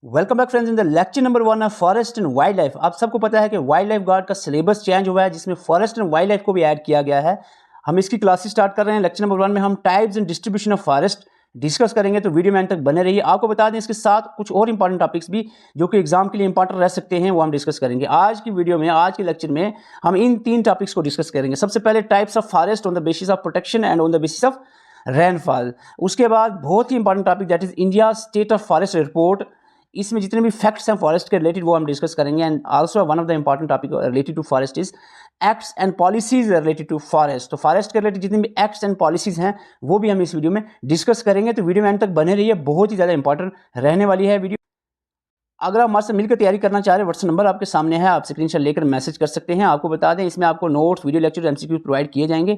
Welcome back friends in the lecture number 1 of forest and wild life. आप सबको पता है कि वाइल्ड लाइफ गार्ड का सिलेबस चेंज हुआ है जिसमें फॉरेस्ट एंड वाइल्ड लाइफ को भी ऐड किया गया है। हम इसकी क्लासेस स्टार्ट कर रहे हैं। लेक्चर नंबर 1 में हम types and distribution of forest discuss करेंगे, तो वीडियो में अंत तक बने रहिए। आपको बता दें इसके साथ कुछ और इंपॉर्टेंट टॉपिक्स भी जो कि एग्जाम के लिए इंपॉर्टेंट रह सकते हैं वो हम डिस्कस करेंगे। आज की वीडियो में, आज के लेक्चर में हम इन 3 टॉपिक्स को डिस्कस करेंगे। सबसे पहले types of forest on the basis of protection and on the basis of rainfall. उसके बाद बहुत ही important topic that is India state of forest report. इसमें जितने भी फैक्ट्स हैं फॉरेस्ट के रिलेटेड वो हम डिस्कस करेंगे। And also one of the important topic related to forest is acts and policies related to forest. तो फॉरेस्ट के रिलेटेड जितने भी एक्ट्स एंड पॉलिसीज हैं वो भी हम इस वीडियो में डिस्कस करेंगे। तो वीडियो में एंड तक बने रहिए, बहुत ही ज़्यादा इंपॉर्टेंट रहने वाली है वीडियो। अगर आप हमारे से मिलकर तैयारी करना चाह रहे हैं, व्हाट्सएप नंबर आपके सामने है, आप स्क्रीनशॉट लेकर मैसेज कर सकते हैं। आपको बता दें इसमें आपको notes, video lecture, MCQ provide किए जाएंगे।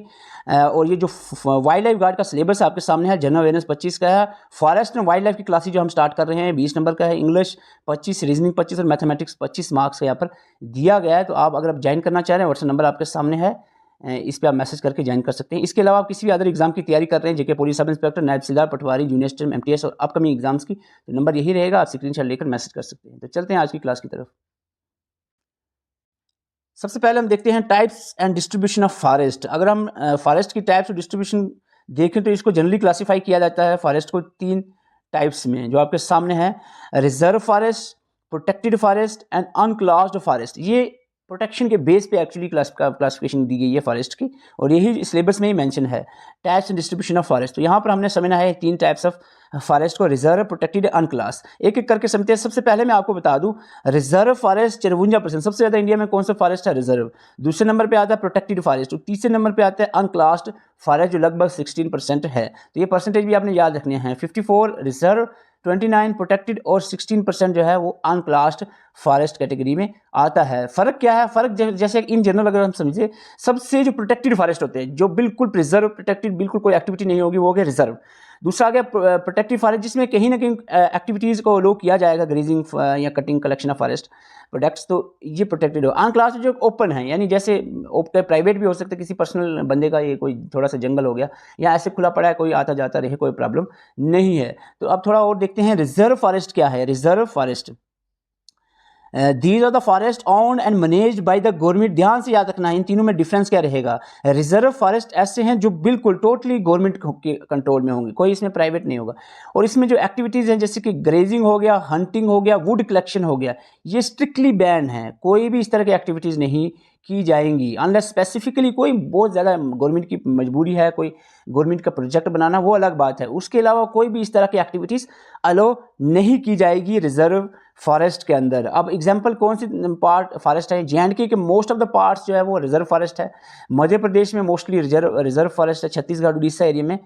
और ये जो वाइल्ड लाइफ गार्ड का सिलेबस आपके सामने है, जनरल अवेयरनेस 25 का है। फॉरेस्ट एंड वाइल्ड लाइफ की क्लासेज जो हम स्टार्ट कर रहे हैं 20 नंबर का है। इंग्लिश 25, रीजनिंग 25 और मैथमेटिक्स 25 मार्क्स का यहाँ पर दिया गया है। तो आप अगर ज्वाइन करना चाह रहे हैं, व्हाट्सएप नंबर आपके सामने है, इस पर आप मैसेज करके ज्वाइन कर सकते हैं। इसके अलावा आप किसी भी अदर एग्जाम की तैयारी कर रहे हैं, जेके पुलिस सब इंस्पेक्टर, नायब तहसीलदार, पटवारी, जूनियर स्टेम, एमटीएस और अपकमिंग एग्जाम्स की, तो नंबर यही रहेगा, आप स्क्रीनशॉट लेकर मैसेज कर सकते हैं। तो चलते हैं आज की क्लास की तरफ। सबसे पहले हम देखते हैं types and distribution of forest. अगर हम फॉरेस्ट की टाइप्स और डिस्ट्रीब्यूशन देखें तो इसको जनरली क्लासीफाई किया जाता है फॉरेस्ट को 3 टाइप्स में, जो आपके सामने है। Reserve forest, protected forest and अनक्लास्ड forest. ये प्रोटेक्शन के बेस पे एक्चुअली क्लासिफिकेशन दी गई है फॉरेस्ट की, और यही सिलेबस में ही मेंशन है, types and distribution of forest. तो यहाँ पर हमने समझना है 3 टाइप्स ऑफ फॉरेस्ट को, रिजर्व, प्रोटेक्टेड, अनक्लास। एक एक करके समझते हैं। सबसे पहले मैं आपको बता दूं, रिजर्व फॉरेस्ट 53%, सबसे ज़्यादा इंडिया में कौन सा फॉरेस्ट है? रिजर्व। दूसरे नंबर पे आता है प्रोटेक्टेड फॉरेस्ट, और तीसरे नंबर पे आता है अनक्लास्ड फॉरेस्ट जो लगभग 16% है। तो ये परसेंटेज भी आपने याद रखने हैं। 54 रिजर्व, 29 प्रोटेक्टेड और 16% जो है वो अनक्लास्ड फॉरेस्ट कैटेगरी में आता है। फ़र्क क्या है? फ़र्क जैसे इन जनरल अगर हम समझे, सबसे जो प्रोटेक्टेड फॉरेस्ट होते हैं, जो बिल्कुल प्रिजर्व प्रोटेक्टेड, बिल्कुल कोई एक्टिविटी नहीं होगी, वो हो गया रिजर्व। दूसरा आ गया प्रोटेक्टिव फॉरेस्ट, जिसमें कहीं ना कहीं एक्टिविटीज़ को अलो किया जाएगा, ग्रेजिंग या cutting, collection of forest products, तो ये प्रोटेक्टेड हो। अनक्लास्ड जो ओपन है, यानी जैसे प्राइवेट भी हो सकता है, किसी पर्सनल बंदे का ये कोई थोड़ा सा जंगल हो गया या ऐसे खुला पड़ा है, कोई आता जाता रहे, कोई प्रॉब्लम नहीं है। तो अब थोड़ा और देखते हैं रिजर्व फॉरेस्ट क्या है। Reserve forest, these are the forest owned and managed by the government. ध्यान से याद रखना है इन तीनों में डिफरेंस क्या रहेगा। रिजर्व फॉरेस्ट ऐसे हैं जो बिल्कुल टोटली गवर्नमेंट के कंट्रोल में होंगे, कोई इसमें प्राइवेट नहीं होगा। और इसमें जो एक्टिविटीज़ हैं जैसे कि ग्रेजिंग हो गया, हंटिंग हो गया, वुड कलेक्शन हो गया, ये स्ट्रिक्टली बैन है। कोई भी इस तरह की एक्टिविटीज़ नहीं की जाएंगी अनलेस स्पेसिफिकली कोई बहुत ज़्यादा गवर्नमेंट की मजबूरी है, कोई गवर्नमेंट का प्रोजेक्ट बनाना, वो अलग बात है। उसके अलावा कोई भी इस तरह की एक्टिविटीज़ अलो नहीं की जाएगी रिजर्व फॉरेस्ट के अंदर। अब एग्जांपल कौन सी पार्ट फॉरेस्ट है? जे&के के मोस्ट ऑफ द पार्ट्स जो है वो रिजर्व फॉरेस्ट है। मध्य प्रदेश में मोस्टली रिजर्व फॉरेस्ट है। छत्तीसगढ़, उड़ीसा एरिया में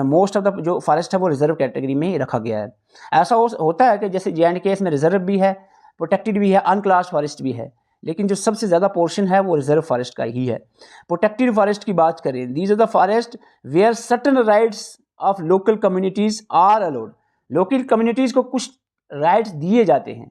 मोस्ट ऑफ द जो फॉरेस्ट है वो रिजर्व कैटेगरी में ही रखा गया है। ऐसा होता है कि जैसे जे&के इसमें रिजर्व भी है, प्रोटेक्टेड भी है, अनक्लास्ड फॉरेस्ट भी है, लेकिन जो सबसे ज़्यादा पोर्शन है वो रिजर्व फॉरेस्ट का ही है। प्रोटेक्टेड फॉरेस्ट की बात करें, these are the forest where certain rights of local communities are allowed. Local communities को कुछ राइट्स दिए जाते हैं,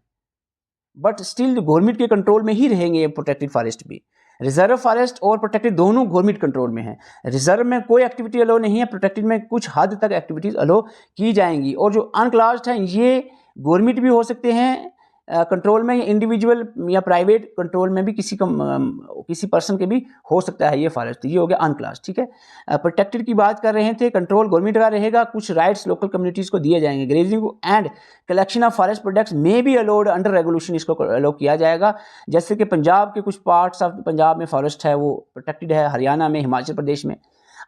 बट स्टिल गवर्नमेंट के कंट्रोल में ही रहेंगे ये प्रोटेक्टेड फॉरेस्ट भी। रिजर्व फॉरेस्ट और प्रोटेक्टेड दोनों गवर्नमेंट कंट्रोल में है। रिजर्व में कोई एक्टिविटी अलो नहीं है, प्रोटेक्टेड में कुछ हद तक एक्टिविटीज़ अलो की जाएंगी। और जो अनक्लास्ड हैं ये गवर्नमेंट भी हो सकते हैं कंट्रोल में, इंडिविजुअल या प्राइवेट कंट्रोल में भी किसी पर्सन के भी हो सकता है ये फॉरेस्ट। ये हो गया अनक्लास्ड, ठीक है। प्रोटेक्टेड की बात कर रहे थे, कंट्रोल गवर्नमेंट का रहेगा, कुछ राइट्स लोकल कम्युनिटीज़ को दिए जाएंगे। Grazing and collection of forest products में भी अलाउड अंडर रेगुलेशन, इसको अलाउ किया जाएगा। जैसे कि पंजाब के कुछ पार्ट्स ऑफ पंजाब में फॉरेस्ट है वो प्रोटेक्टेड है, हरियाणा में, हिमाचल प्रदेश में।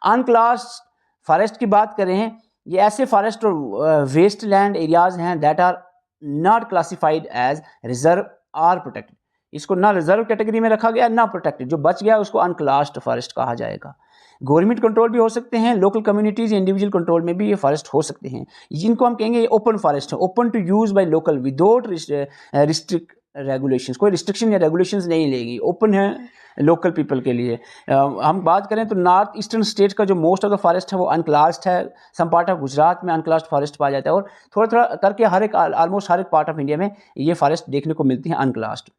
अनक्लास्ड फॉरेस्ट की बात करें, ये ऐसे फॉरेस्ट और वेस्ट लैंड एरियाज हैं that are not classified as reserve or protected. इसको ना रिजर्व कैटेगरी में रखा गया ना प्रोटेक्टेड, जो बच गया उसको अनक्लास्ड फॉरेस्ट कहा जाएगा। गवर्नमेंट कंट्रोल भी हो सकते हैं, लोकल कम्युनिटीज इंडिविजुअल कंट्रोल में भी ये फॉरेस्ट हो सकते हैं। जिनको हम कहेंगे ये ओपन फॉरेस्ट है, open to use by local without restrict regulations. कोई रिस्ट्रिक्शन या रेगुलेशंस नहीं लेगी, ओपन है लोकल पीपल के लिए। हम बात करें तो नॉर्थ ईस्टर्न स्टेट का जो मोस्ट ऑफ द फॉरेस्ट है वो अनक्लास्ड है। सम पार्ट ऑफ गुजरात में अनक्लास्ड फॉरेस्ट पाया जाता है, और थोड़ा थोड़ा करके ऑलमोस्ट हर एक पार्ट ऑफ इंडिया में ये फॉरेस्ट देखने को मिलती हैं अनक्लास्ड।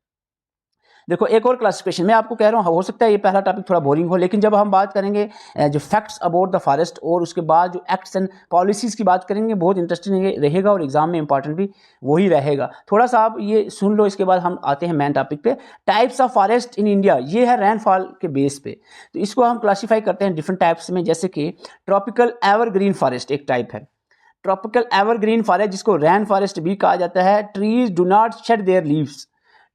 देखो एक और क्लासिफिकेशन मैं आपको कह रहा हूँ, हो सकता है ये पहला टॉपिक थोड़ा बोरिंग हो, लेकिन जब हम बात करेंगे जो फैक्ट्स अबाउट द फॉरेस्ट और उसके बाद जो एक्ट्स एंड पॉलिसीज़ की बात करेंगे, बहुत इंटरेस्टिंग रहेगा और एग्जाम में इंपॉर्टेंट भी वही रहेगा। थोड़ा सा आप ये सुन लो, इसके बाद हम आते हैं मेन टॉपिक पे। Types of forest in India, ये है रेनफॉल के बेस पे, तो इसको हम क्लासीफाई करते हैं डिफरेंट टाइप्स में। जैसे कि ट्रॉपिकल एवरग्रीन फॉरेस्ट एक टाइप है, ट्रॉपिकल एवरग्रीन फॉरेस्ट जिसको रेन फॉरेस्ट भी कहा जाता है। Trees do not shade there leaves,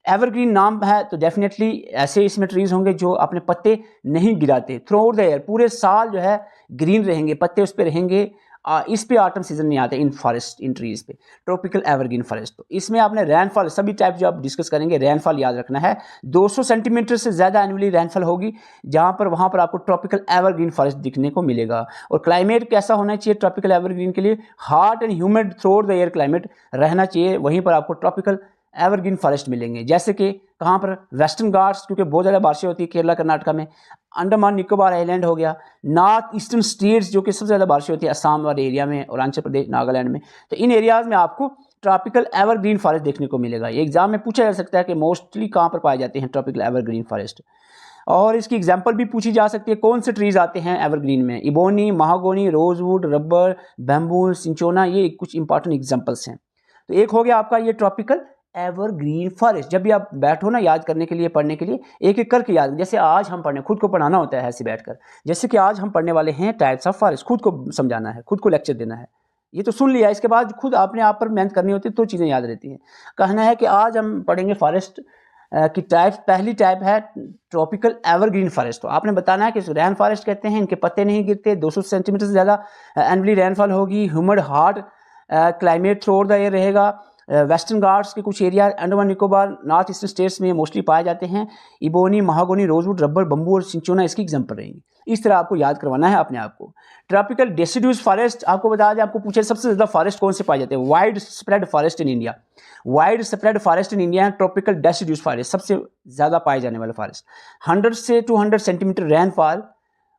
evergreen नाम है तो डेफिनेटली ऐसे इसमें ट्रीज होंगे जो अपने पत्ते नहीं गिराते, थ्रू आउट द ईयर पूरे साल जो है ग्रीन रहेंगे, पत्ते उस पर रहेंगे। इस पे ऑटम सीजन नहीं आते इन फॉरेस्ट, इन ट्रीज पे, ट्रॉपिकल एवरग्रीन फॉरेस्ट। तो इसमें आपने रेनफॉल सभी टाइप जो आप डिस्कस करेंगे, रेनफॉल याद रखना है 200 सेंटीमीटर से ज़्यादा एनुअली रेनफॉल होगी जहाँ पर, वहाँ पर आपको ट्रॉपिकल एवरग्रीन फॉरेस्ट दिखने को मिलेगा। और क्लाइमेट कैसा होना चाहिए ट्रॉपिकल एवरग्रीन के लिए? Hot and humid through out the year climate रहना चाहिए, वहीं पर आपको ट्रॉपिकल एवरग्रीन फॉरेस्ट मिलेंगे। जैसे कि कहाँ पर? वेस्टर्न घाट्स, क्योंकि बहुत ज़्यादा बारिशें होती है केरला कर्नाटका में, अंडमान निकोबार आइलैंड हो गया, नॉर्थ ईस्टर्न स्टेट्स जो कि सबसे ज़्यादा बारिशें होती है असम वाले एरिया में, अरुणाचल प्रदेश, नागालैंड में, तो इन एरियाज़ में आपको ट्रॉपिकल एवरग्रीन फॉरेस्ट देखने को मिलेगा। ये एग्जाम में पूछा जा सकता है कि मोस्टली कहाँ पर पाए जाते हैं ट्रॉपिकल एवरग्रीन फॉरेस्ट, और इसकी एग्जांपल भी पूछी जा सकती है, कौन से ट्रीज आते हैं एवरग्रीन में? Ebony, mahogany, rosewood, rubber, bamboo, cinchona, ये कुछ इंपॉर्टेंट एग्जांपल्स हैं। तो एक हो गया आपका ये ट्रॉपिकल एवरग्रीन फॉरेस्ट। जब भी आप बैठो ना याद करने के लिए, पढ़ने के लिए, एक एक करके याद, जैसे आज हम पढ़ने, खुद को पढ़ाना होता है ऐसे बैठकर, जैसे कि आज हम पढ़ने वाले हैं टाइप्स ऑफ फॉरेस्ट, खुद को समझाना है, खुद को लेक्चर देना है। ये तो सुन लिया, इसके बाद खुद आपने आप पर मेहनत करनी होती है तो चीज़ें याद रहती हैं। कहना है कि आज हम पढ़ेंगे फॉरेस्ट की टाइप। पहली टाइप है ट्रॉपिकल एवरग्रीन फॉरेस्ट। तो आपने बताना है कि रेन फॉरेस्ट कहते हैं, इनके पत्ते नहीं गिरते, 200 सेंटीमीटर से ज़्यादा एनुअली रेनफॉल होगी, humid hot climate through out the year रहेगा। वेस्टर्न घाट्स के कुछ area, Andaman Nicobar, north eastern states में मोस्टली पाए जाते हैं। Ebony, mahogany, rosewood, rubber, bamboo और सिंचोना इसकी एग्जाम्पल रहेंगी। इस तरह आपको याद करवाना है अपने आप को। ट्रॉपिकल डेसिड्यूज फॉरेस्ट, आपको बता दें, आपको पूछे सबसे ज़्यादा फॉरेस्ट कौन से पाए जाते हैं? Wide spread forest in India, wide spread forest in India, tropical deciduous forest सबसे ज़्यादा पाए जाने वाले फॉरेस्ट। 100 से 200 सेंटीमीटर रेनफॉल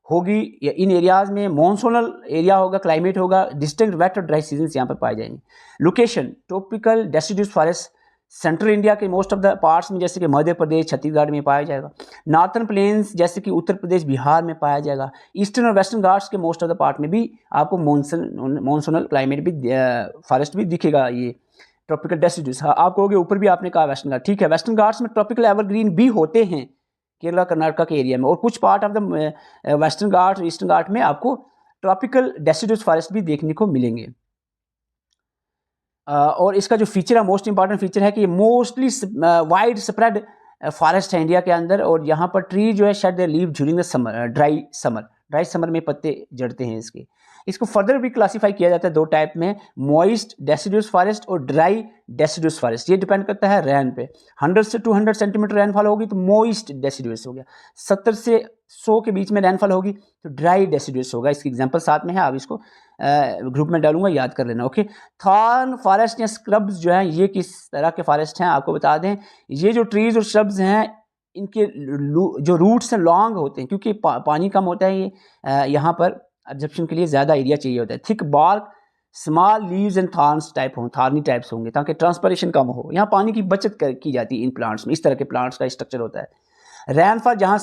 होगी इन एरियाज़ में, मॉनसूनल एरिया होगा, क्लाइमेट होगा, डिस्टिंक्ट वेट और ड्राई सीजन यहाँ पर पाए जाएंगे। Location tropical deciduous forest central India के मोस्ट ऑफ द पार्ट्स में, जैसे कि मध्य प्रदेश, छत्तीसगढ़ में पाया जाएगा। नॉर्थन प्लेन्स जैसे कि उत्तर प्रदेश, बिहार में पाया जाएगा। ईस्टर्न और वेस्टर्न घाट्स के मोस्ट ऑफ द पार्ट में भी आपको मॉनसूनल क्लाइमेट भी फॉरेस्ट भी दिखेगा, ये ट्रॉपिकल डेसिड्यूज। हाँ, आप कहोगे ऊपर भी आपने कहा वेस्टर्न घाट, ठीक है, वेस्टर्न घाट्स में ट्रॉपिकल एवरग्रीन भी होते हैं केरला कर्नाटका के एरिया में, और कुछ part of the western Ghat, eastern Ghat में आपको ट्रॉपिकल डेसिड्यूज फॉरेस्ट भी देखने को मिलेंगे। और इसका जो फीचर है, मोस्ट इंपॉर्टेंट फीचर है कि ये मोस्टली वाइड स्प्रेड फॉरेस्ट है इंडिया के अंदर, और यहाँ पर ट्री जो है shade there leave during the summer, dry summer में पत्ते जड़ते हैं इसके। इसको फर्दर भी क्लासीफाई किया जाता है दो टाइप में, मॉइस्ट डेसिड्यूज फॉरेस्ट और ड्राई डेसिड्यूज फॉरेस्ट। ये डिपेंड करता है रेन पे। 100 से 200 सेंटीमीटर रेनफॉल होगी तो मॉइस्ट डेसिड्यूज हो गया, 70 से 100 के बीच में रेनफॉल होगी तो ड्राई डेसिड्यूज होगा। इसकी एग्जांपल साथ में है, आप इसको ग्रुप में डालूंगा, याद कर लेना। ओके, थॉर्न फॉरेस्ट या स्क्रब्स जो हैं, ये किस तरह के फॉरेस्ट हैं आपको बता दें। ये जो ट्रीज और श्रब्स हैं, इनके जो रूट्स हैं लॉन्ग होते हैं, क्योंकि पानी कम होता है, ये यहाँ पर एब्जॉर्प्शन के लिए ज़्यादा एरिया चाहिए होता है। Thick bark, small leaves and thorns type हों, थॉर्नी टाइप्स होंगे, ताकि ट्रांसपरेशन कम हो। यहाँ पानी की बचत की जाती है इन प्लांट्स में, इस तरह के प्लांट्स का स्ट्रक्चर होता है। रेनफॉल जहाँ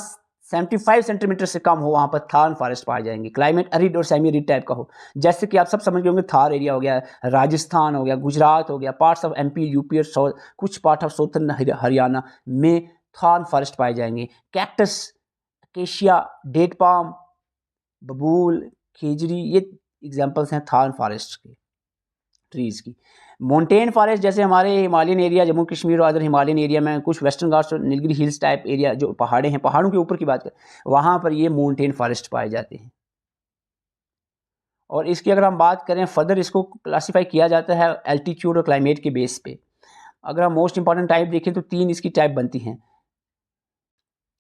75 सेंटीमीटर से कम हो, वहाँ पर थॉर्न फॉरेस्ट पाए जाएंगे। क्लाइमेट अरिड और सेमी अरिड टाइप का हो, जैसे कि आप सब समझ गए होंगे, थार एरिया हो गया, राजस्थान हो गया, गुजरात हो गया, पार्ट्स ऑफ एमपी, यूपी और कुछ पार्ट ऑफ साउथर्न हरियाणा में थॉर्न फॉरेस्ट पाए जाएंगे। कैक्टस, अकेशिया, डेट पाम, बबूल, खेजरी, ये एग्जांपल्स हैं थॉर्न फॉरेस्ट के ट्रीज की। माउंटेन फॉरेस्ट जैसे हमारे हिमालयन एरिया, जम्मू कश्मीर और अदर हिमालयन एरिया में, कुछ वेस्टर्न घाट्स और नीलगिरी हिल्स टाइप एरिया जो पहाड़े हैं, पहाड़ों के ऊपर की बात करें, वहाँ पर ये माउंटेन फॉरेस्ट पाए जाते हैं। और इसकी अगर हम बात करें फर्दर, इसको क्लासीफाई किया जाता है एल्टीट्यूड और क्लाइमेट के बेस पे। अगर हम मोस्ट इंपॉर्टेंट टाइप देखें तो 3 इसकी टाइप बनती हैं।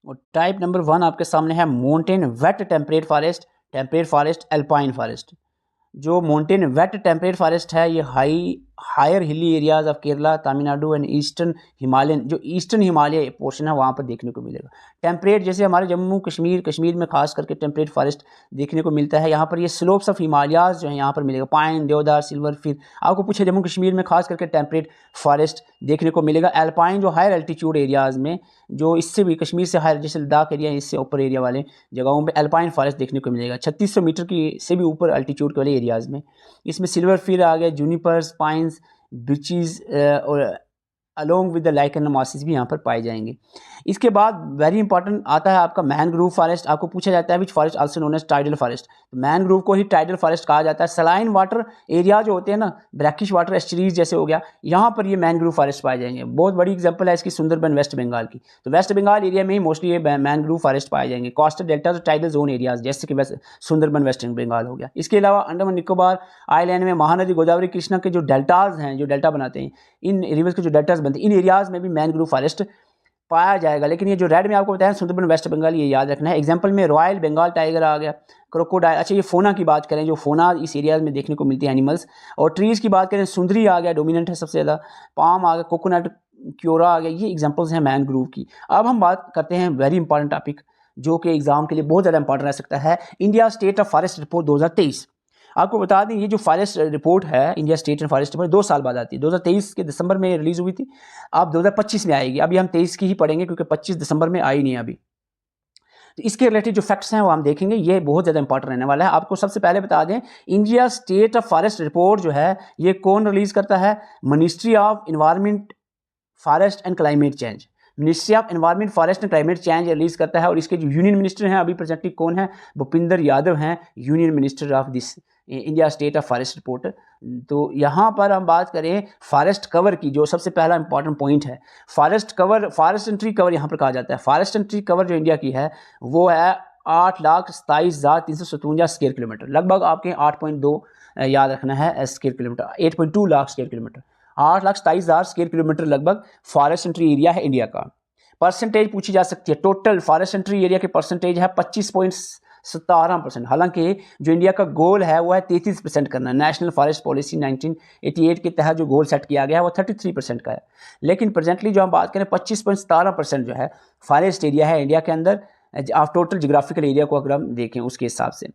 और टाइप नंबर 1 आपके सामने है mountain wet temperate forest, alpine forest. जो माउंटेन वेट टेम्परेट फॉरेस्ट है, ये higher hilly areas of Kerala, Tamil Nadu and eastern Himalayan, जो ईस्टर्न हिमालय पोर्शन है वहाँ पर देखने को मिलेगा। टेम्परेट, जैसे हमारे जम्मू कश्मीर में खास करके टेम्परेट फॉरेस्ट देखने को मिलता है। यहाँ पर ये स्लोप्स ऑफ हिमालयाज जो है यहाँ पर मिलेगा, पाइन, देवदार, सिल्वर फिर। आपको पूछे जम्मू कश्मीर में खास करके टेम्परेट फॉरेस्ट देखने को मिलेगा। एल्पाइन, जो हायर एल्टीट्यूड एरियाज़ में, जो इससे भी कश्मीर से हायर, जैसे लद्दाख एरिया, इससे ऊपर एरिया वाले जगहों पे एल्पाइन फॉरेस्ट देखने को मिलेगा 3600 मीटर की से भी ऊपर एल्टीट्यूड के वाले एरियाज़ में। इसमें सिल्वर फिर आ गया, जूनिपर्स, पाइन्स, बिचीज़ और along with the lichen mosses भी यहाँ पर पाए जाएंगे। इसके बाद वेरी इंपॉर्टेंट आता है आपका मैनग्रोव फॉरेस्ट। आपको पूछा जाता है which forest also known as tidal forest, तो मैनग्रोव को ही टाइडल फॉरेस्ट कहा जाता है। सलाइन वाटर एरिया जो होते हैं ना, ब्रैकिश वाटर एस्चुरीज जैसे हो गया, यहाँ पर ये मैनग्रोव फॉरेस्ट पाए जाएंगे। बहुत बड़ी एग्जांपल है इसकी सुंदरबन वेस्ट बंगाल की, तो वेस्ट बंगाल एरिया में ही मोस्टली ये मैनग्रोव फॉरेस्ट पाए जाएंगे। Coastal delta tidal zone areas जैसे कि सुंदरबन वेस्ट बंगाल हो गया। इसके अलावा अंडमान निकोबार आइलैंड में महानदी गोदावरी कृष्णा के जो डेल्टाज हैं, जो डेल्टा बनाते हैं, इन रिवर्स के जो डेल्टाज बनते हैं, इन एरियाज में भी मैनग्रोव फॉरेस्ट पाया जाएगा। लेकिन ये जो रेड में आपको बताया सुंदरबन वेस्ट बंगाल, ये याद रखना है। एग्जांपल में रॉयल बंगाल टाइगर आ गया, क्रोकोडाइल। अच्छा, ये फोना की बात करें, जो फोना इस एरिया में देखने को मिलती है एनिमल्स। और ट्रीज़ की बात करें, सुंदरी आ गया, डोमिनेंट है सबसे ज़्यादा। पाम आ गया, कोकोनट, क्योरा आ गया, ये एग्जांपल्स हैं मैनग्रोव की। अब हम बात करते हैं वेरी इंपॉर्टेंट टॉपिक, जो कि एग्जाम के लिए बहुत ज़्यादा इंपॉर्टेंट रह सकता है, India state of forest report 2023। आपको बता दें, ये जो फॉरेस्ट रिपोर्ट है, India state and forest report, 2 साल बाद आती है। 2023 के दिसंबर में रिलीज़ हुई थी, अब 2025 में आएगी। अभी हम 23 की ही पढ़ेंगे क्योंकि 25 दिसंबर में आई नहीं अभी। तो इसके रिलेटेड जो फैक्ट्स हैं वो हम देखेंगे, ये बहुत ज़्यादा इंपॉर्टेंट रहने वाला है। आपको सबसे पहले बता दें, India state of forest report जो है ये कौन रिलीज़ करता है? Ministry of environment, forest and climate change. Ministry of environment, forest and climate change release करता है। और इसके जो यूनियन मिनिस्टर हैं अभी प्रेजेंटली कौन है? भूपिंदर यादव हैं, union minister of this India state of forest report. तो यहाँ पर हम बात करें फॉरेस्ट कवर की, जो सबसे पहला इंपॉर्टेंट पॉइंट है forest cover, forest and tree cover यहाँ पर कहा जाता है। फॉरेस्ट एंड ट्री कवर जो इंडिया की है वो है 8,27,357 स्क्वायर किलोमीटर, लगभग आपके 8.2 याद रखना है square kilometre, 8.2 lakh square kilometre, 8,27,000 square kilometre लगभग फॉरेस्ट एंड ट्री एरिया है इंडिया का। परसेंटेज पूछी जा सकती है, total forest and tree area की परसेंटेज है 25.17%। हालांकि जो इंडिया का गोल है वो है 33% करना। नेशनल फॉरेस्ट पॉलिसी 1988 के तहत जो गोल सेट किया गया है वो 33% का है। लेकिन प्रेजेंटली जो हम बात करें 25.17% जो है फॉरेस्ट एरिया है इंडिया के अंदर, आप टोटल जियोग्राफिकल एरिया को अगर हम देखें उसके हिसाब से।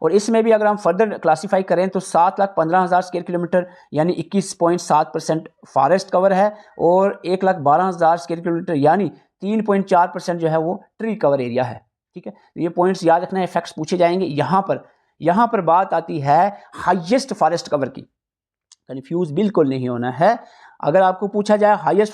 और इसमें भी अगर हम फर्दर क्लासीफाई करें तो 7,15,000 स्क्वायर किलोमीटर यानी 21.7% फॉरेस्ट कवर है, और 1,12,000 स्क्वायर किलोमीटर यानी 3.4% जो है वो ट्री कवर एरिया है। ठीक है, तो ये पॉइंट्स याद रखना है, फैक्ट्स पूछे जाएंगे। यहाँ पर बात आती है हाईएस्ट फॉरेस्ट कवर की, कन्फ्यूज बिल्कुल नहीं होना है। अगर आपको पूछा जाए highest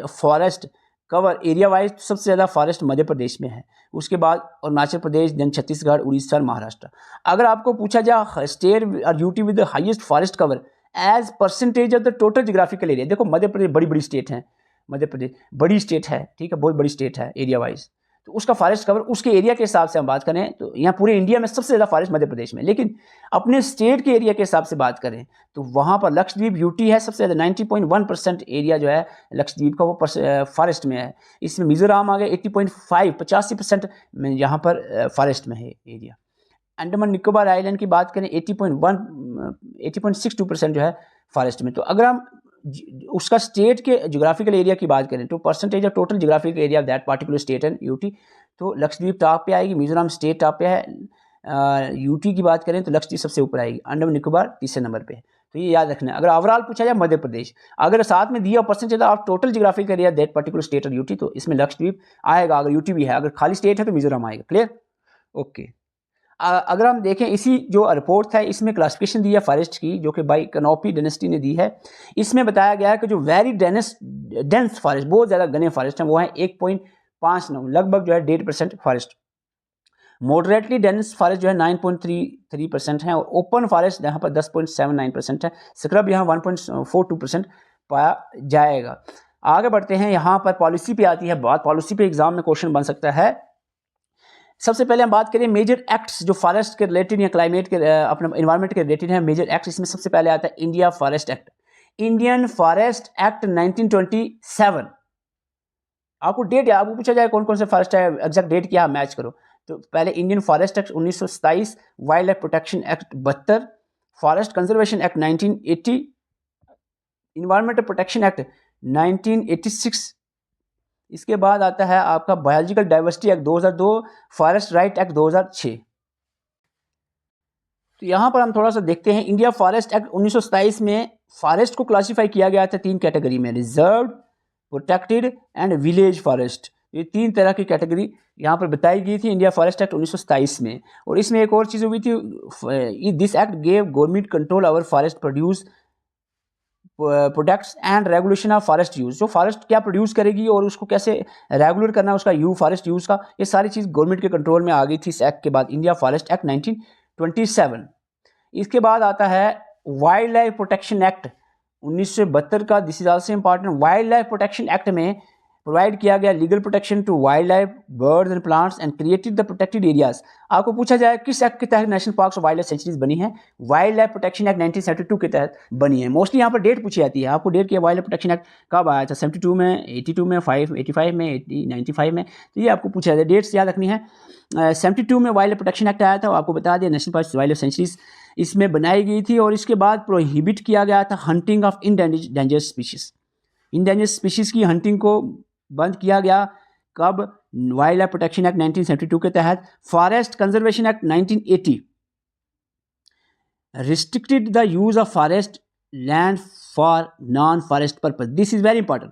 forest cover area wise, तो सबसे ज़्यादा फॉरेस्ट मध्य प्रदेश में है, उसके बाद अरुणाचल प्रदेश, देन छत्तीसगढ़, उड़ीसा और महाराष्ट्र। अगर आपको पूछा जाए स्टेट और UT with the highest forest cover as percentage of the total geographical area, देखो मध्य प्रदेश बड़ी बड़ी स्टेट है, मध्य प्रदेश बड़ी स्टेट है, ठीक है, बहुत बड़ी स्टेट है एरिया वाइज, तो उसका फॉरेस्ट कवर उसके एरिया के हिसाब से हम बात करें तो यहाँ पूरे इंडिया में सबसे ज़्यादा फॉरेस्ट मध्य प्रदेश में। लेकिन अपने स्टेट के एरिया के हिसाब से बात करें तो वहाँ पर लक्षद्वीप यूटी है सबसे ज़्यादा, 90.1% एरिया जो है लक्षद्वीप का वो फॉरेस्ट में है। इसमें मिजोरम आ गया 80.5, 85% में यहाँ पर फॉरेस्ट में है एरिया। अंडमान निकोबार आइलैंड की बात करें 80.62% जो है फॉरेस्ट में। तो अगर हम उसका स्टेट के ज्योग्राफिकल एरिया की बात करें तो percentage of total geographical area of that particular state and UT, तो लक्षद्वीप टॉप पे आएगी, मिजोरम स्टेट टॉप पे है, यूटी की बात करें तो लक्षद्वीप सबसे ऊपर आएगी, अंडमान निकोबार तीसरे नंबर पे है। तो ये याद रखना है। अगर ओवरऑल पूछा जाए मध्य प्रदेश, अगर साथ में दिया percentage of total geographical area that particular state और यूटी, तो इसमें लक्षद्वीप आएगा, अगर यूटी भी है, अगर खाली स्टेट है तो मिजोरम आएगा। क्लियर? ओके। अगर हम देखें इसी जो रिपोर्ट है इसमें क्लासिफिकेशन दी है फॉरेस्ट की, जो कि बाई कैनोपी डायनेस्टी ने दी है। इसमें बताया गया है कि जो वेरी डेंस फॉरेस्ट, बहुत ज़्यादा घने फॉरेस्ट हैं, वो है 1.59, लगभग जो है 1.5% फॉरेस्ट। मॉडरेटली डेंस फॉरेस्ट जो है 9.33% है, और ओपन फॉरेस्ट यहाँ पर 10.79% है। स्क्रब यहाँ 1.42% पाया जाएगा। आगे बढ़ते हैं, यहाँ पर पॉलिसी पे आती है बात। पॉलिसी पे एग्जाम में क्वेश्चन बन सकता है। सबसे पहले हम बात करें मेजर एक्ट्स जो फॉरेस्ट के रिलेटेड या क्लाइमेट के अपने एनवायरनमेंट के रिलेटेड है। मेजर एक्ट इसमें सबसे पहले आता है India forest act, Indian forest act 1927। आपको डेट, आपको पूछा जाए कौन कौन से फॉरेस्ट है, एग्जैक्ट डेट क्या मैच करो, तो पहले Indian forest act 1927, wild life protection act 72, forest conservation act 1980, environmental protection act 1986, इसके बाद आता है आपका biological diversity act 2002, forest right act 2006। तो यहाँ पर हम थोड़ा सा देखते हैं, इंडिया फॉरेस्ट एक्ट 1927 में फॉरेस्ट को क्लासिफाई किया गया था 3 कैटेगरी में, reserved, protected and village forest. ये 3 तरह की कैटेगरी यहाँ पर बताई गई थी इंडिया फॉरेस्ट एक्ट 1927 में। और इसमें एक और चीज़ हुई थी, this act gave government control over forest produce products and regulation of forest use. जो फॉरेस्ट क्या प्रोड्यूस करेगी और उसको कैसे रेगुलर करना है उसका फॉरेस्ट यूज़ का, ये सारी चीज़ गवर्नमेंट के कंट्रोल में आ गई थी इस एक्ट के बाद, इंडिया फॉरेस्ट एक्ट 1927। इसके बाद आता है वाइल्ड लाइफ प्रोटेक्शन एक्ट 1972 का। This is also important. Wildlife protection act में प्रोवाइड किया गया legal protection to wildlife, birds and plants and created the protected areas. आपको पूछा जाए किस एक्ट के तहत नेशनल पार्क्स और वाइल्ड लाइफ सेंचुरीज बनी है, वाइल्ड लाइफ प्रोटेक्शन एक्ट 1972 के तहत बनी है। मोस्टली यहाँ पर डेट पूछी जाती है, आपको डेट किया वाइल्ड लाइफ प्रोटेक्शन एक्ट कब आया था, 72 में, 82 में, 85 में, 95 में, तो ये आपको पूछा जाता है, डेट्स याद रखनी है। 72 में वाइल्ड लाइफ प्रोटेक्शन एक्ट आया था, आपको बता दें national parks wild life sanctuaries इसमें बनाई गई थी। और इसके बाद प्रोहिबिट किया गया था hunting of endangered species. Endangered species की हंटिंग को बंद किया गया कब, वाइल्ड लाइफ प्रोटेक्शन एक्ट 1972 के तहत। Forest conservation act 1980 restricted the use of forest land for non forest purpose. This is very important.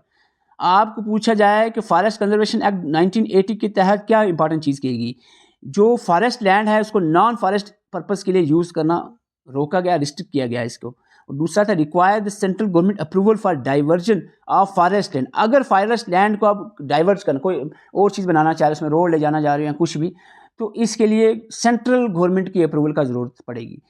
आपको पूछा जाए कि फॉरेस्ट कंजर्वेशन एक्ट 1980 के तहत क्या इंपॉर्टेंट चीज़ कहेगी, जो फॉरेस्ट लैंड है उसको नॉन फॉरेस्ट पर्पस के लिए यूज़ करना रोका गया, रिस्ट्रिक्ट किया गया इसको। और दूसरा था require the central government approval for diversion of forest land. अगर फॉरेस्ट लैंड को आप डाइवर्ट करना, कोई और चीज़ बनाना चाह रहे हैं, उसमें रोड ले जाना चाह रहे हैं कुछ भी, तो इसके लिए सेंट्रल गवर्नमेंट की अप्रूवल का ज़रूरत पड़ेगी।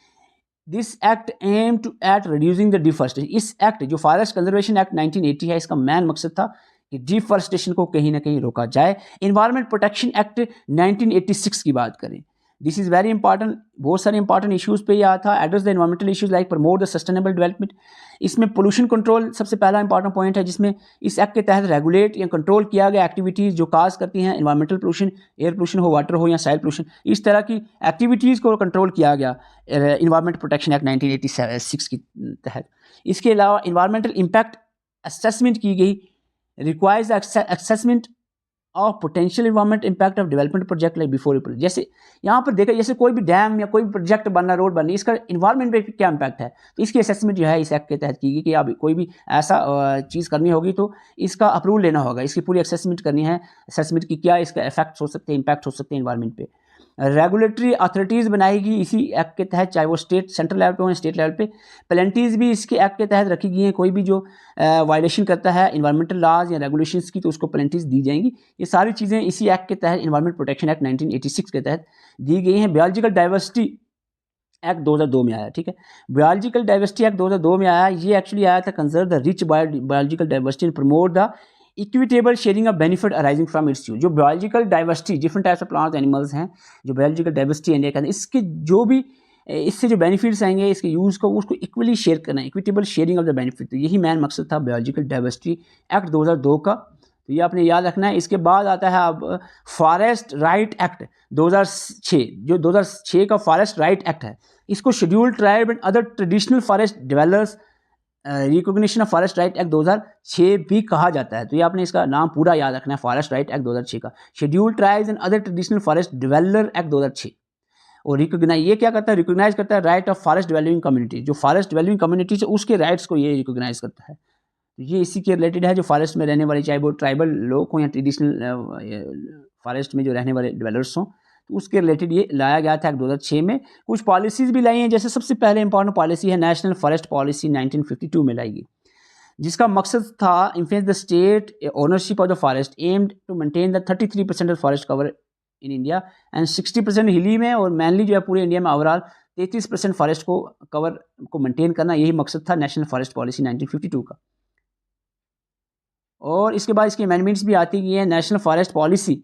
This act aim to at reducing the deforestation. इस एक्ट जो फॉरेस्ट कंजर्वेशन एक्ट 1980 है, इसका मेन मकसद था कि डिफॉरेस्टेशन को कहीं ना कहीं रोका जाए। इन्वायरमेंट प्रोटेक्शन एक्ट 1986 की बात करें, दिस इज़ वेरी इंपॉर्टेंट, बहुत सारे इंपॉर्टेंट इश्यूज़ पे यह था। Address the environmental issues like promote the sustainable development. इसमें पोल्यूशन कंट्रोल सबसे पहला इंपॉर्टेंट पॉइंट है, जिसमें इस एक्ट के तहत रेगुलेट या कंट्रोल किया गया एक्टिविटीज़ जो काज करती हैं एनवायरमेंटल पोल्यूशन, एयर पोल्यूशन हो, वाटर हो या सॉइल पोल्यूशन, इस तरह की एक्टिविटीज़ को कंट्रोल किया गया इन्वायरमेंट प्रोटेक्शन एक्ट 1986 के तहत। इसके अलावा इन्वायरमेंटल इम्पैक्ट असेसमेंट की गई, requires assessment of potential environment impact of development project like before. जैसे यहाँ पर देखा, जैसे कोई भी डैम या कोई भी प्रोजेक्ट बनना, रोड बननी, इसका इन्वायरमेंट पे क्या इम्पैक्ट है, तो इसकी असेसमेंट जो है इस एक्ट के तहत की गई कि आप कोई भी ऐसा चीज़ करनी होगी तो इसका अप्रूवल लेना होगा, इसकी पूरी असेसमेंट करनी है, असेसमेंट की क्या इसका इफेक्ट्स हो सकते हैं, इम्पैक्ट हो सकते हैं इन्वायरमेंट पे। रेगुलेटरी अथॉरिटीज़ बनाएगी इसी एक्ट के तहत, चाहे वो स्टेट सेंट्रल लेवल पे हो या स्टेट लेवल पे। पेनल्टीज़ भी इसके एक्ट के तहत रखी गई हैं, कोई भी जो वायलेशन करता है इन्वायरमेंटल लॉज या रेगुलेशंस की, तो उसको पेनल्टीज़ दी जाएंगी। ये सारी चीज़ें इसी एक्ट के तहत, इन्वायरमेंट प्रोटेक्शन एक्ट 1986 के तहत दी गई हैं। बायोलॉजिकल डाइवर्सिटी एक्ट 2002 में आया, ठीक है। बायोलॉजिकल डाइवर्सिटी एक्ट 2002 में आया, ये एक्चुअली आया था conserve the rich biological diversity and promote the equitable sharing of benefit arising from its use. जो biological diversity, different types of plants animals हैं, जो बायोलॉजिकल डाइवर्सिटी इंडिया का, इसके जो भी इससे जो बेनिफिट्स आएंगे इसके यूज़ को, उसको इक्वली शेयर करना, equitable sharing of the benefit, तो यही मेन मकसद था बायोलॉजिकल डाइवर्सिटी एक्ट 2002 का, तो ये आपने याद रखना है। इसके बाद आता है अब फॉरेस्ट राइट एक्ट 2006, जो 2006 का फॉरेस्ट राइट एक्ट है, इसको scheduled tribe and other traditional forest developers recognition of forest right act 2006 भी कहा जाता है। तो ये आपने इसका नाम पूरा याद रखना है, फॉरेस्ट राइट एक्ट 2006 का, scheduled tribes and other traditional forest developer act 2006। और रिकॉग्नाइज, ये क्या करता है, रिकॉग्नाइज करता है right of forest developing community, जो फॉरेस्ट डेवलपिंग कम्युनिटी है उसके राइट्स को ये रिकॉग्नाइज करता है। तो ये इसी के रिलेटेड है, जो फॉरेस्ट में रहने वाले, चाहे वो ट्राइबल लोग हों या ट्रेडिशनल फॉरेस्ट में जो रहने वाले डेवलपर्स हों, तो उसके रिलेटेड ये लाया गया था 2006 में। कुछ पॉलिसीज़ भी लाई हैं, जैसे सबसे पहले इंपॉर्टेंट पॉलिसी है नेशनल फॉरेस्ट पॉलिसी 1952 में लाई गई, जिसका मकसद था influence the state ownership of the forest aimed to maintain the 33% of forest cover in India and 60% hilly में, और मेनली जो है पूरे इंडिया में ओवरऑल 33% फॉरेस्ट को कवर को मेंटेन करना, यही मकसद था नेशनल फॉरेस्ट पॉलिसी 1952 का। और इसके बाद इसकी अमेंडमेंट्स भी आती गई हैं। नेशनल फॉरेस्ट पॉलिसी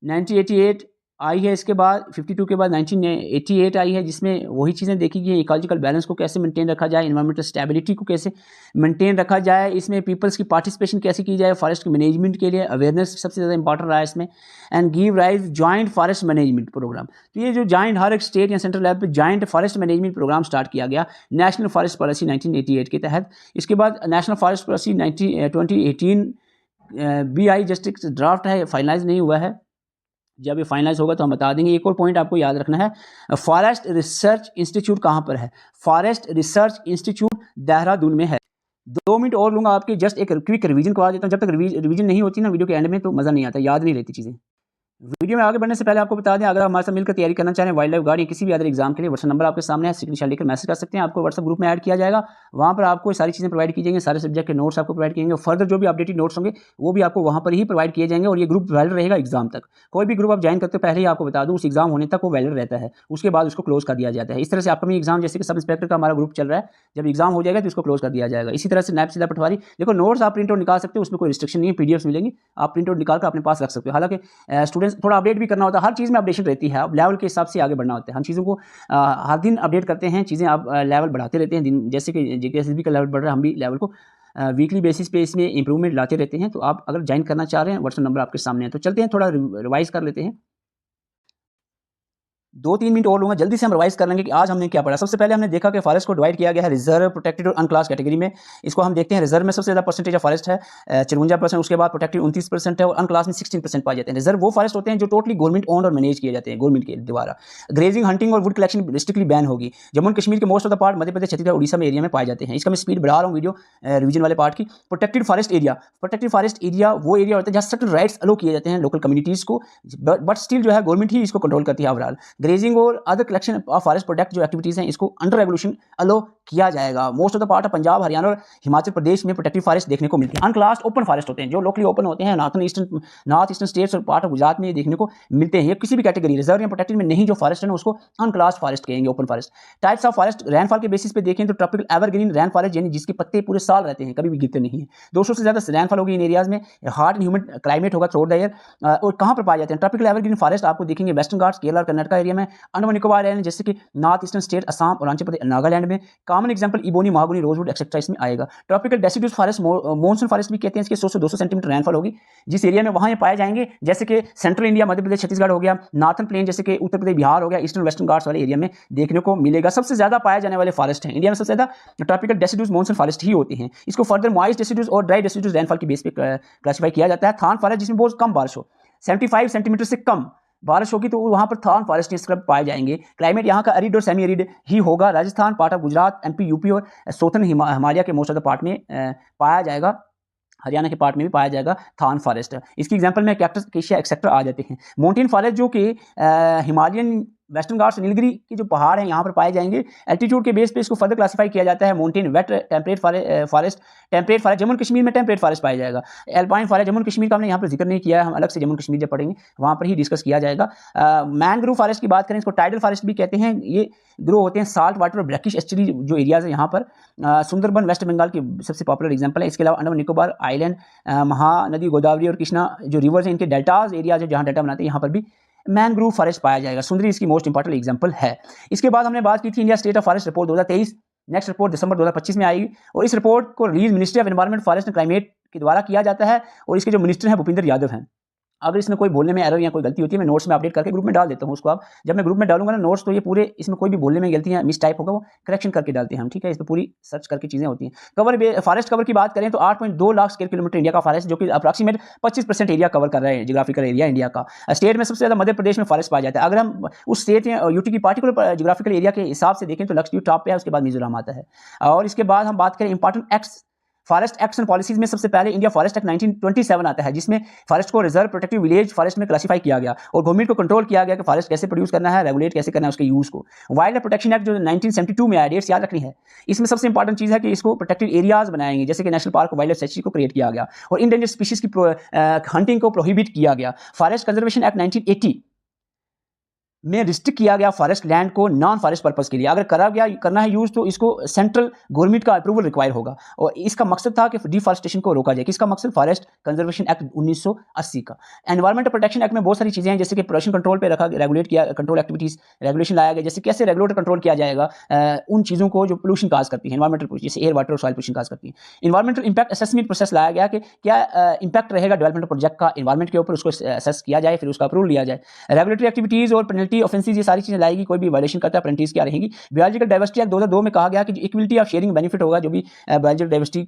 1988 आई है। इसके बाद 52 के बाद 1988 आई है, जिसमें वही चीज़ें देखी गई हैं, इकोलॉजिकल बैलेंस को कैसे मेंटेन रखा जाए, इन्वायरमेंटल स्टेबिलिटी को कैसे मेंटेन रखा जाए, इसमें पीपल्स की पार्टिसिपेशन कैसे की जाए, फॉरेस्ट के मैनेजमेंट के लिए अवेयरनेस सबसे ज़्यादा इंपॉर्टेंट रहा है इसमें, and give rise joint forest management program. तो ये जो जॉइंट हर एक स्टेट या सेंट्रल लेवल पे joint forest management program start किया गया नेशनल फॉरेस्ट पॉलिसी 1988 के तहत। इसके बाद नेशनल फॉरेस्ट पॉलिसी 2018 भी आई, जस्ट एक ड्राफ्ट है, फाइनलाइज नहीं हुआ है। जब ये फाइनलाइज होगा तो हम बता देंगे। एक और पॉइंट आपको याद रखना है, फॉरेस्ट रिसर्च इंस्टीट्यूट कहाँ पर है? फॉरेस्ट रिसर्च इंस्टीट्यूट देहरादून में है। 2 मिनट और लूंगा आपके, जस्ट एक क्विक रिवीजन करवा देता हूँ। जब तक रिवीजन नहीं होती ना वीडियो के एंड में तो मज़ा नहीं आता, याद नहीं रहती चीज़ें। वीडियो में आगे बढ़ने से पहले आपको बता दें, अगर आप हमारे साथ मिलकर तैयारी करना चाहें वाइल्ड लाइफ गार्ड या किसी भी अदर एग्जाम के लिए, व्हाट्सएप नंबर आपके सामने है, स्क्रीनशॉट लेकर मैसेज कर सकते हैं। आपको व्हाट्सएप ग्रुप में ऐड किया जाएगा, वहाँ पर आपको सारी चीज़ें प्रोवाइड की जाएंगी, सारे सब्जेक्ट के नोट्स आपको प्रोवाइड किए जाएंगे। फर्दर जो भी अपडेटेड नोट्स होंगे वो भी आपको वहाँ पर ही प्रोवाइड किए जाएंगे, और ये ग्रुप वैलिड रहेगा एग्जाम तक। कोई भी ग्रुप आप ज्वाइन करते हो पहले ही आपको बता दूँ, उस एग्जाम होने तक वो वैलिड रहता है, उसके बाद उसको क्लोज कर दिया जाता है। इस तरह से अपकमिंग एग्जाम, जैसे कि सब इंस्पेक्टर का हमारा ग्रुप चल रहा है, जब एग्जाम हो जाएगा तो उसको क्लोज कर दिया जाएगा। इसी तरह से नैब सीधा पटवारी, देखो नोट्स आप प्रिंट आउट निकाल सकते हो, उसमें कोई रिस्ट्रिक्शन नहीं है, पीडीएफ मिलेंगी, आप प्रिंट आउट निकाल कर अपने पास रख सकते हो। हालांकि स्टूडेंट्स थोड़ा अपडेट भी करना होता है, हर चीज़ में अपडेशन रहती है, अब लेवल के हिसाब से आगे बढ़ना होता है। हम चीज़ों को हर दिन अपडेट करते हैं, चीज़ें आप लेवल बढ़ाते रहते हैं दिन, जैसे कि जेकेएसएसबी का लेवल बढ़ रहा है, हम भी लेवल को वीकली बेसिस पे इसमें इंप्रूवमेंट लाते रहते हैं। तो आप अगर ज्वाइन करना चाह रहे हैं, व्हाट्सएप नंबर आपके सामने है। तो चलते हैं, थोड़ा रिवाइज कर लेते हैं। 2-3 मिनट और लूंगा, जल्दी से हम रिवाइज कर लेंगे कि आज हमने क्या पढ़ा। सबसे पहले हमने देखा कि फॉरेस्ट को डिवाइड किया गया है रिजर्व, प्रोटेक्टेड और अनक्लास कैटेगरी में। इसको हम देखते हैं, रिजर्व में सबसे ज़्यादा परसेंटेज ऑफ फॉरेस्ट है 54%, उसके बाद प्रोटेक्टेड 29% है, और अनक्लास में 16% पाए जाते हैं। रिजर्व वो फॉरेस्ट होते हैं जो टोटली गवर्नमेंट ओन्ड और मैनेज किए जाते हैं गवर्नमेंट के द्वारा। ग्रेजिंग, हंटिंग और वुड कलेक्शन स्ट्रिक्टली बैन होगी। जम्मू एंड कश्मीर के most of the part, Madhya Pradesh, Chhattisgarh, Orissa में एरिया में पाए जाते हैं। इसका मैं स्पीड बढ़ा रहा हूँ वीडियो रिवीजन वाले पार्ट की। Protected forest area, protected forest area वो एरिया होता है जहाँ सर्टेन राइट्स अलो किए जाते हैं लोकल कम्युनिटीज़ को, बट स्टिल जो है गवर्नमेंट ही इसको कंट्रोल करती है ओवरऑल। ग्रेजिंग और other collection of forest product जो एक्टिविटीज़ हैं, इसको अंडर रेगुलेशन अलो किया जाएगा। Most of the part of Punjab, Haryana और हिमाचल प्रदेश में प्रोटेक्टिव फॉरेस्ट देखने को मिलती है। अनक्लास्ड ओपन फॉरेस्ट होते हैं जो लोकली ओपन होते हैं, नॉर्थ ईस्टर्न स्टेट्स और पार्ट ऑफ गुजरात में ये देखने को मिलते हैं। ये किसी भी कैटेगरी रिजर्व या प्रोटेक्टेड में नहीं जो फॉरेस्ट है ना, उसको अनक्लास्ड फॉरेस्ट कहेंगे, open forest. Types of forest, rainfall के बेसिस पे देखें तो ट्रॉपिकल एवरग्रीन रेन फॉरेस्ट, यानी जिसके पत्ते पूरे साल रहते हैं, कभी भी गिरते नहीं है। 200 से ज़्यादा रेनफॉल होगी इन एरियाज में। हॉट एंड ह्यूमिड क्लाइमेट होगा थ्रू द ईयर। और कहाँ पर पाए जाते हैं? ट्रॉपिकल एवरग्रीन फॉरेस्ट आपको देखेंगे वेस्टर्न घाट्स, केरला और कर्नाटक एरिया में, अंडमान निकोबार आइलैंड जैसे कि north eastern state Assam, Arunachal Pradesh, Nagaland में। Common example ebony, mahogany, rosewood etcetera इसमें आएगा। Tropical deciduous forest, monsoon forest भी कहते हैं, इसके 100 से 200 सेंटीमीटर रेनफॉल होगी जिस एरिया में, वहाँ ये पाए जाएंगे। जैसे कि सेंट्रल इंडिया, मध्य प्रदेश, छत्तीसगढ़ हो गया, नॉर्थन प्लेन जैसे कि उत्तर प्रदेश, बिहार हो गया, ईस्टर्न वेस्टर्न घाट्स वाले एरिया में देखने को मिलेगा। सबसे ज़्यादा पाए जाने वाले फॉरेस्ट हैं इंडिया में, सबसे ज़्यादा ट्रॉपिकल डेसिड्यूज मॉनसून फॉरेस्ट ही होते हैं। इसको फर्दर मॉइस्ट डेसिड्यूज और ड्राई डेसिड्यूज रेनफॉल की बेस पे क्लासीफाई किया जाता है। थान फॉरेस्ट, जिसमें बहुत कम बारिश हो, 75 सेंटीमीटर से कम बारिश होगी तो वहाँ पर थान फॉरेस्ट स्क्रब पाए जाएंगे। क्लाइमेट यहाँ का एरिड और सेमी एरिड ही होगा। Rajasthan, part of Gujarat, MP, UP और सौथर्न हिमालय के मोस्ट ऑफ द पार्ट में पाया जाएगा। हरियाणा के पार्ट में भी पाया जाएगा थान फॉरेस्ट। इसकी एग्जांपल में कैक्टस, केशिया एक्सेट्रा आ जाते हैं। माउंटेन फॉरेस्ट जो कि हिमालयन, वेस्टर्न घाट्स, नीलगिरी के जो पहाड़ हैं यहाँ पर पाए जाएंगे। एल्टीट्यूड के बेस पे इसको फर्दर क्लासिफाई किया जाता है। Mountain, wet, temperate forest, temperate forest Jammu Kashmir में टेम्परेट फॉरेस्ट पाया जाएगा। एल्पाइन फॉरेस्ट, जम्मू कश्मीर का हमने यहाँ पर जिक्र नहीं किया है, हम अलग से जम्मू कश्मीर जब पढ़ेंगे वहाँ पर ही डिस्कस किया जाएगा। मैंग्रोव फॉरेस्ट की बात करें, इसको टाइडल फॉरेस्ट भी कहते हैं। ये ग्रो होते हैं साल्ट वाटर और ब्लैकिश एस्चुरी जो एरियाज है यहाँ पर। सुंदरबन वेस्ट बंगाल की सबसे पॉपुलर एग्जाम्पल है। इसके अलावा अंडमान निकोबार आइलैंड, महानदी, गोदावरी और कृष्णा जो रिवर्स हैं, इनके डेल्टाज एरियाज है जहाँ डेल्टा बनाते हैं, यहाँ पर भी मैनग्रोव फॉरेस्ट पाया जाएगा। सुंदरी इसकी मोस्ट इंपॉर्टेंट एग्जांपल है। इसके बाद हमने बात की थी India state of forest report 2023। Next report दिसंबर 2025 में आएगी, और इस रिपोर्ट को release ministry of environment, forest and climate के द्वारा किया जाता है, और इसके जो मिनिस्टर हैं भूपेंद्र यादव हैं। अगर इसमें कोई बोलने में एरर या कोई गलती होती है, मैं नोट्स में अपडेट करके ग्रुप में डाल देता हूँ उसको। आप जब मैं ग्रुप में डालूंगा ना नोट्स, तो ये पूरे इसमें कोई भी बोलने में गलती या मिस टाइप होगा वो करेक्शन करके डालते हैं हम, ठीक है। इस पर पूरी सर्च करके चीज़ें होती हैं। फॉरेस्ट कवर की बात करें तो 8.2 लाख स्क्वायर किलोमीटर इंडिया का फॉरेस्ट, जो कि अप्रॉक्सीमेट 25% एरिया कवर कर रहे हैं, जियोग्राफिकल एरिया इंडिया का। स्टेट में सबसे ज़्यादा मध्य प्रदेश में फॉरेस्ट पाया जाता है। अगर हम उस स्टेट या यूटी की पार्टिकुलर जियोग्राफिकल एरिया के हिसाब से देखें तो लक्षद्वीप टॉप पे है, उसके बाद मिजोरम आता है। और इसके बाद हम बात करें important acts, forest acts and policies में सबसे पहले इंडिया फॉरेस्ट एक्ट 1927 आता है, जिसमें फॉरेस्ट को रिजर्व, प्रोटेक्टिव, विलेज फॉरेस्ट में क्लासिफाई किया गया और गवर्नमेंट को कंट्रोल किया गया कि फॉरेस्ट कैसे प्रोड्यूस करना है, रेगुलेट कैसे करना है उसके यूज को। वाइल्ड लाइफ प्रोटेक्शन एक्ट जो 1972 में आया, डेट्स याद रखनी है। इसमें सबसे इंपॉर्टेंट चीज़ है कि इसको प्रोटेक्टेड एरियाज बनाएंगे, जैसे कि national park, wild life sanctuary को क्रिएट किया गया, और इंडेंजर्ड स्पीशीज की हंटिंग को प्रोहिबिट किया गया। फॉरेस्ट कंजर्वेशन एक्ट 1980 में रिस्ट्रिक्ट किया गया फॉरेस्ट लैंड को नॉन फॉरेस्ट पर्पस के लिए। अगर करना है यूज तो इसको सेंट्रल गवर्नमेंट का अप्रूवल रिक्वायर होगा और इसका मकसद था कि डिफॉरेस्टेशन को रोका जाए। किसका मकसद? फॉरेस्ट कंजर्वेशन एक्ट 1980 का। एनवायरमेंटल प्रोटेक्शन एक्ट में बहुत सारी चीजें हैं, जैसे कि पोल्यूशन कंट्रोल पे रेगुलेट किया, कंट्रोल एक्टिविटीज रेगुलेशन लाया गया, जैसे कैसे रेगुलेटर कंट्रोल किया जाएगा उन चीजों को जो पोल्यूशन काज करती है, एनवायरमेंटल पोल्यूशन, जैसे एयर वाटर और सॉइल पोल्यूशन काज करती है। एनवायरमेंटल इंपैक्ट असेसमेंट प्रोसेस लाया गया कि क्या इंपैक्ट रहेगा डेवलपमेंट प्रोजेक्ट का एनवायरमेंट के ऊपर, उसको असेस किया जाए, फिर उसका अप्रूवल लिया जाए। रेगुलेटरी एक्टिविटीज और पेनल्टी ऑफेंसेस, ये सारी चीजें लाएगी, कोई भी वायलेशन करता है पेनल्टीज क्या रहेंगी। बायोलॉजिकल डाइवर्सिटी एक्ट 2002 में कहा गया कि इक्वलिटी ऑफ शेयरिंग बेनिफिट होगा, जो भी बायोलॉजिकल डाइवर्सिटी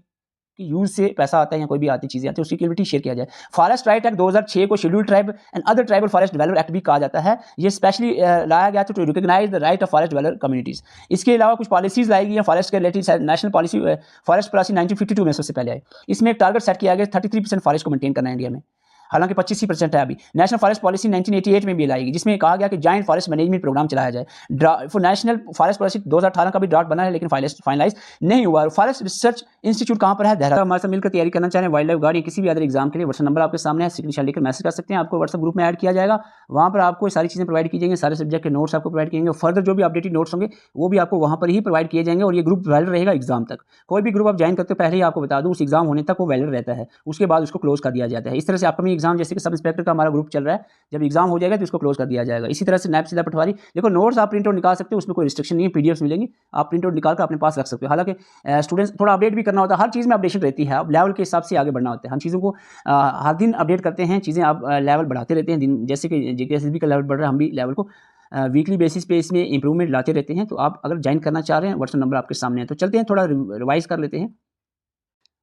की यूज से पैसा आता है या कोई भी आती चीजें आती है उसकी इक्वलिटी शेयर किया जाए। फॉरेस्ट राइट एक्ट 2006 को scheduled tribe and other tribal forest developer act भी कहा जाता है। ये स्पेशली लाया गया था to recognize the right of forest developer communities. इसके अलावा कुछ पॉलिसीज लाई गई हैं फॉरेस्ट के related. National policy forest policy 1952 में सबसे पहले आई। इसमें एक टारगेट सेट किया गया 33% फॉरेस्ट को मेंटेन करना है इंडिया में, हालांकि 25% है अभी। नेशनल फॉरेस्ट पॉलिसी 1988 में भी लाएगी, जिसमें कहा गया कि जॉइंट फॉरेस्ट मैनेजमेंट प्रोग्राम चलाया जाए। नेशनल फॉरेस्ट पॉलिसी 2018 का भी ड्राफ्ट बना है, लेकिन फाइनलाइज नहीं हुआ। फॉरेस्ट रिसर्च इंस्टीट्यूट कहाँ पर है? देहरादून। हमारे साथ मिलकर तैयारी करना चाह रहे हैं वाइल्ड लाइफ गार्ड या किसी भी अदर एग्जाम के लिए, व्हाट्सएप नंबर आपके सामने है, स्क्रीनशॉट लेकर मैसेज कर सकते हैं। आपको व्हाट्सएप ग्रुप में ऐड किया जाएगा, वहाँ पर आपको सारी चीज़ें प्रोवाइड की जाएंगी, सारे सब्जेक्ट के नोट्स आपको प्रोवाइड किएंगे। फर्दर जो भी अपडेटेड नोट्स होंगे वो भी आपको वहाँ पर ही प्रोवाइड किए जाएंगे और ये ग्रुप वैलिड रहेगा एग्जाम तक। कोई भी ग्रुप आप ज्वाइन करते हो पहले ही आपको बता दूँ, उस एग्जाम होने तक वो वैलिड रहता है, उसके बाद उसको क्लोज कर दिया जाता है। इस तरह से अपकमिंग एग्जाम, जैसे कि सब इंस्पेक्टर का हमारा ग्रुप चल रहा है, जब एग्जाम हो जाएगा तो उसको क्लोज कर दिया जाएगा। इसी तरह से नैब सीधा पटवारी, देखो नोट्स आप प्रिंट आउट निकाल सकते हो, उसमें कोई रिस्ट्रिक्शन नहीं है, पीडीएफ मिलेंगी, आप प्रिंट आउट निकाल कर अपने पास रख सकते हो। हालांकि स्टूडेंट्स थोड़ा अपडेट भी करना होता है, हर चीज़ में अपडेशन रहती है, अब लेवल के हिसाब से आगे बढ़ना होता है। हम चीज़ों को हर दिन अपडेट करते हैं, चीज़ें आप लेवल बढ़ाते रहते हैं दिन, जैसे कि जेकेएसएसबी का लेवल बढ़ रहा है, हम भी लेवल को वीकली बेसिस पे इसमें इंप्रूवमेंट लाते रहते हैं। तो आप अगर ज्वाइन करना चाह रहे हैं, व्हाट्सएप नंबर आपके सामने है। तो चलते हैं थोड़ा रिवाइज कर लेते हैं।